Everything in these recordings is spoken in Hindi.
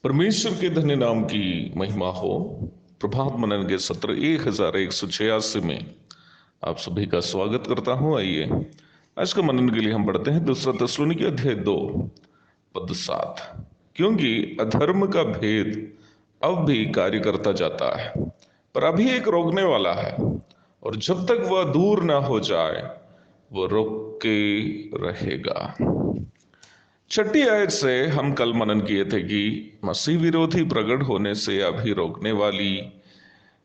परमेश्वर के धन्य नाम की महिमा हो। प्रभात मनन के सत्र 1186 में आप सभी का स्वागत करता हूं। आइए आज का मनन के लिए हम पढ़ते हैं दूसरा थिस्सलुनीके अध्याय 2 पद 7। क्योंकि अधर्म का भेद अब भी कार्य करता जाता है, पर अभी एक रोकने वाला है, और जब तक वह दूर ना हो जाए वह रोके रहेगा। छठी आयत से हम कल मनन किए थे कि मसीह विरोधी प्रकट होने से अभी रोकने वाली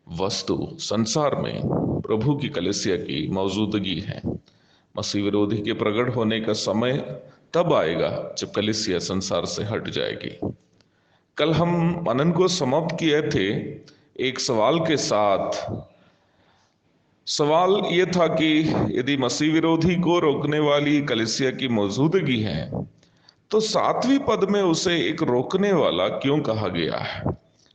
वस्तु संसार में प्रभु की कलीसिया की मौजूदगी है। मसीह विरोधी के प्रकट होने का समय तब आएगा जब कलीसिया संसार से हट जाएगी। कल हम मनन को समाप्त किए थे एक सवाल के साथ। सवाल यह था कि यदि मसीह विरोधी को रोकने वाली कलीसिया की मौजूदगी है तो 7वीं पद में उसे एक रोकने वाला क्यों कहा गया है।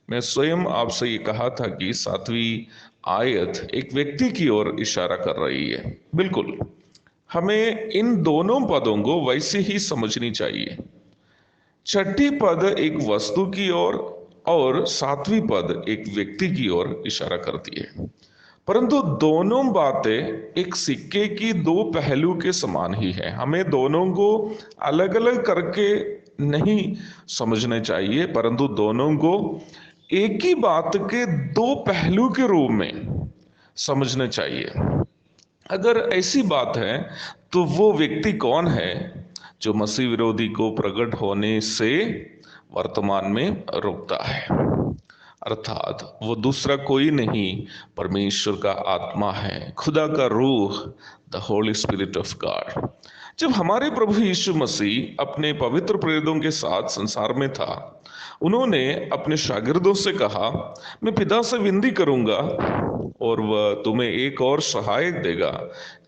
मैं स्वयं आपसे ये कहा था कि 7वीं आयत एक व्यक्ति की ओर इशारा कर रही है। बिल्कुल, हमें इन दोनों पदों को वैसे ही समझनी चाहिए। छठी पद एक वस्तु की ओर और 7वीं पद एक व्यक्ति की ओर इशारा करती है, परंतु दोनों बातें एक सिक्के की दो पहलू के समान ही है। हमें दोनों को अलग अलग करके नहीं समझने चाहिए, परंतु दोनों को एक ही बात के दो पहलू के रूप में समझने चाहिए। अगर ऐसी बात है तो वो व्यक्ति कौन है जो मसीह विरोधी को प्रकट होने से वर्तमान में रोकता है। अर्थात वो दूसरा कोई नहीं, परमेश्वर का आत्मा है, खुदा का रूह, the Holi spirit of God. जब हमारे प्रभु यीशु मसीह अपने पवित्र प्रेरितों के साथ संसार में था, उन्होंने अपने शागिर्दों से कहा, मैं पिता से विनती करूंगा और वह तुम्हें एक और सहायक देगा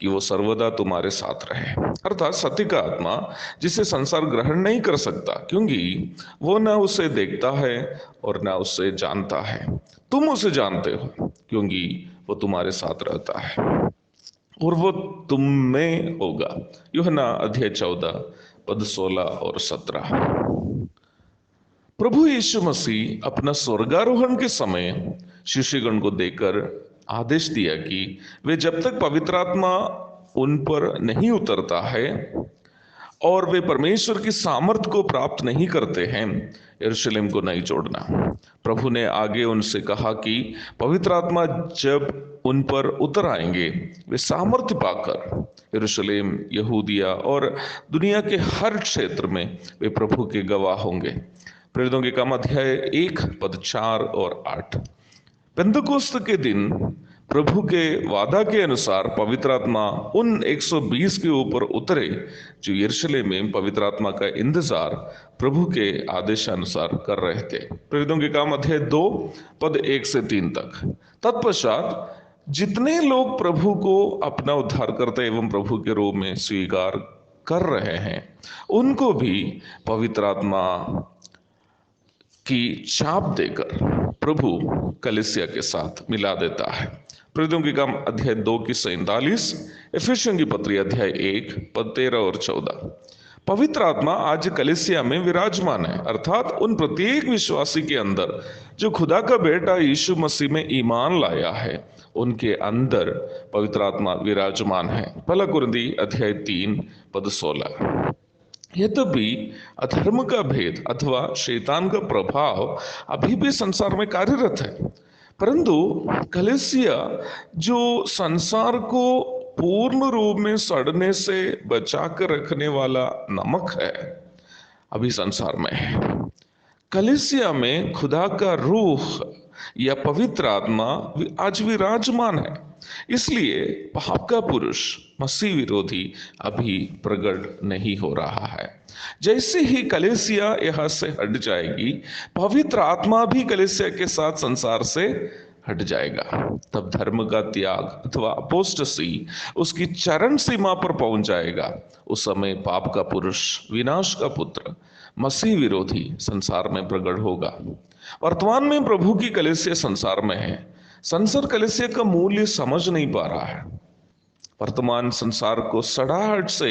कि वो सर्वदा तुम्हारे साथ रहे। अर्थात सत्य का आत्मा, जिसे संसार ग्रहण नहीं कर सकता, क्योंकि वो ना उसे देखता है और ना उसे जानता है। तुम उसे जानते हो क्योंकि वो तुम्हारे साथ रहता है और वो तुम में होगा। यूहन्ना अध्याय 14 पद 16 और 17। प्रभु यीशु मसीह अपना स्वर्गारोहण के समय शिष्यगण को देकर आदेश दिया कि वे जब तक पवित्र आत्मा उन पर नहीं उतरता है और वे परमेश्वर की सामर्थ को प्राप्त नहीं करते हैं, यरूशलेम को नहीं छोड़ना। प्रभु ने आगे उनसे कहा कि पवित्र आत्मा जब उन पर उतर आएंगे, वे सामर्थ्य पाकर यरूशलेम, यहूदिया और दुनिया के हर क्षेत्र में वे प्रभु के गवाह होंगे। प्रेरितों के काम अध्याय 1 पद 4 और 8। पेंतुकोस्त के दिन प्रभु के वादा के अनुसार पवित्र आत्मा उन 120 के ऊपर उतरे जो यरूशलेम में पवित्र आत्मा का इंतजार प्रभु के आदेशानुसार कर रहे थे। प्रेरितों के काम अध्याय 2 पद 1 से 3 तक। तत्पश्चात जितने लोग प्रभु को अपना उद्धारकर्ता एवं प्रभु के रूप में स्वीकार कर रहे हैं, उनको भी पवित्र आत्मा की छाप देकर प्रभु कलीसिया के साथ मिला देता है। प्रेरितों के काम अध्याय 2 की 47, एफेसियों की पत्री अध्याय 1 पद 13 और 14। पवित्र आत्मा आज कलीसिया में विराजमान है, अर्थात उन प्रत्येक विश्वासी के अंदर जो खुदा का बेटा यीशु मसीह में ईमान लाया है, उनके अंदर पवित्र आत्मा विराजमान है। पहला कुरिन्थी अध्याय 3 पद 16। यद्यपि अधर्म का भेद अथवा शैतान का प्रभाव अभी भी संसार में कार्यरत है, परंतु कलीसिया जो संसार को पूर्ण रूप में सड़ने से बचा कर रखने वाला नमक है, अभी संसार में है। कलीसिया में खुदा का रूह या पवित्र आत्मा आज विराजमान है, इसलिए पाप का पुरुष मसीह विरोधी अभी प्रकट नहीं हो रहा है। जैसे ही कलीसिया यहां से हट जाएगी, पवित्र आत्मा भी कलीसिया के साथ संसार से हट जाएगा। तब धर्म का त्याग अथवा अपोस्टेसी उसकी चरम सीमा पर पहुंच जाएगा। उस समय पाप का पुरुष, विनाश का पुत्र, मसीह विरोधी संसार में प्रकट होगा। वर्तमान में प्रभु की कलीसिया संसार में है। संसार कलीसिया का मूल्य समझ नहीं पा रहा है। वर्तमान संसार को सड़ाहट से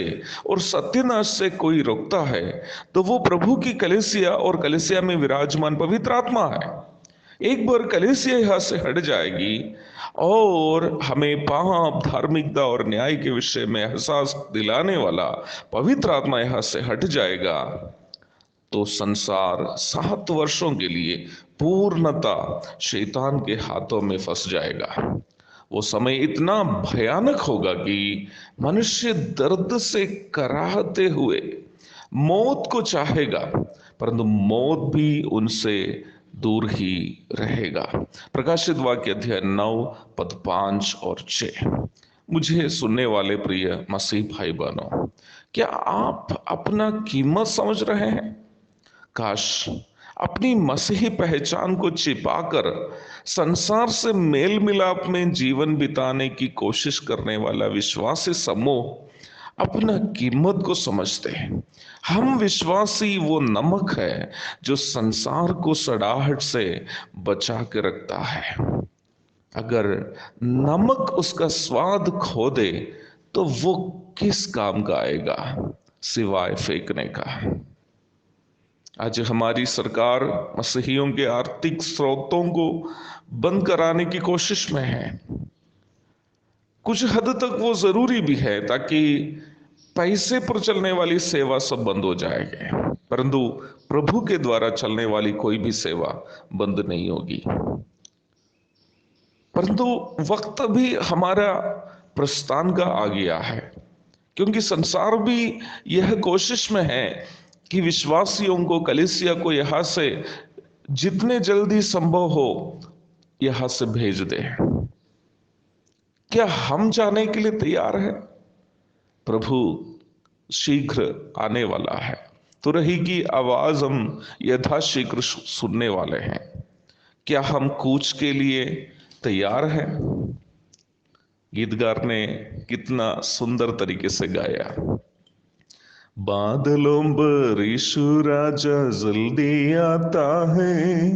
और सत्यनाश से कोई रोकता है तो वो प्रभु की कलीसिया और कलीसिया में विराजमान पवित्र आत्मा है। एक बार कलीसिया यहाँ से हट जाएगी और हमें पाप, धार्मिकता और न्याय के विषय में एहसास दिलाने वाला पवित्र आत्मा यहाँ से हट जाएगा तो संसार 7 वर्षों के लिए पूर्णतः शैतान के हाथों में फंस जाएगा। वो समय इतना भयानक होगा कि मनुष्य दर्द से कराहते हुए मौत को चाहेगा, परंतु मौत भी उनसे दूर ही रहेगा। प्रकाशित वाक्य अध्याय 9 पद 5 और 6। मुझे सुनने वाले प्रिय मसीह भाई बहनों, क्या आप अपना कीमत समझ रहे हैं? काश अपनी मसीही पहचान को छिपाकर संसार से मेल मिलाप में जीवन बिताने की कोशिश करने वाला विश्वासी समूह अपना कीमत को समझते हैं। हम विश्वासी वो नमक है जो संसार को सड़ाहट से बचा के रखता है। अगर नमक उसका स्वाद खो दे तो वो किस काम का आएगा सिवाय फेंकने का। आज हमारी सरकार मसीहियों के आर्थिक स्रोतों को बंद कराने की कोशिश में है। कुछ हद तक वो जरूरी भी है ताकि पैसे पर चलने वाली सेवा सब बंद हो जाएगी, परंतु प्रभु के द्वारा चलने वाली कोई भी सेवा बंद नहीं होगी। परंतु वक्त भी हमारा प्रस्थान का आ गया है, क्योंकि संसार भी यह कोशिश में है कि विश्वासियों को, कलीसिया को यहां से जितने जल्दी संभव हो यहां से भेज दे। क्या हम जाने के लिए तैयार है? प्रभु शीघ्र आने वाला है, तुरही की आवाज हम यथाशीघ्र सुनने वाले हैं। क्या हम कूच के लिए तैयार हैं? गीतकार ने कितना सुंदर तरीके से गाया। बादलों पर यीशु राजा जल्दी आता है,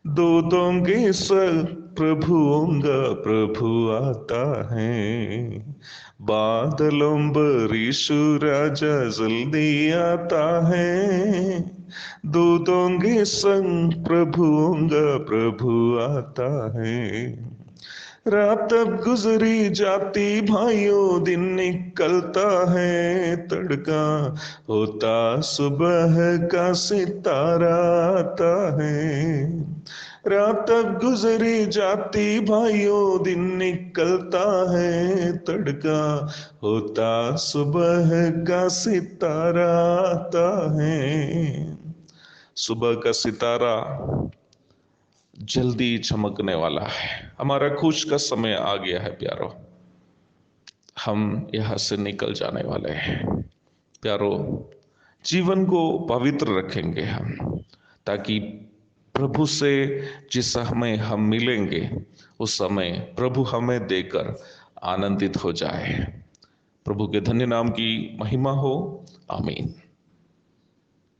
दूतों के संग प्रभुओं का प्रभु आता है। बादलों पर यीशु राजा जल्दी आता है, दूतों के संग प्रभुओं का प्रभु आता है। रात अब गुजरी जाती भाइयों, दिन निकलता है तड़का, होता सुबह का सितारा आता है। रात अब गुजरी जाती भाइयों, दिन निकलता है तड़का, होता सुबह का सितारा आता है। सुबह का सितारा जल्दी चमकने वाला है। हमारा कूच का समय आ गया है प्यारो, हम यहां से निकल जाने वाले हैं। प्यारो, जीवन को पवित्र रखेंगे हम, ताकि प्रभु से जिस समय हम मिलेंगे उस समय प्रभु हमें देकर आनंदित हो जाए। प्रभु के धन्य नाम की महिमा हो। आमीन।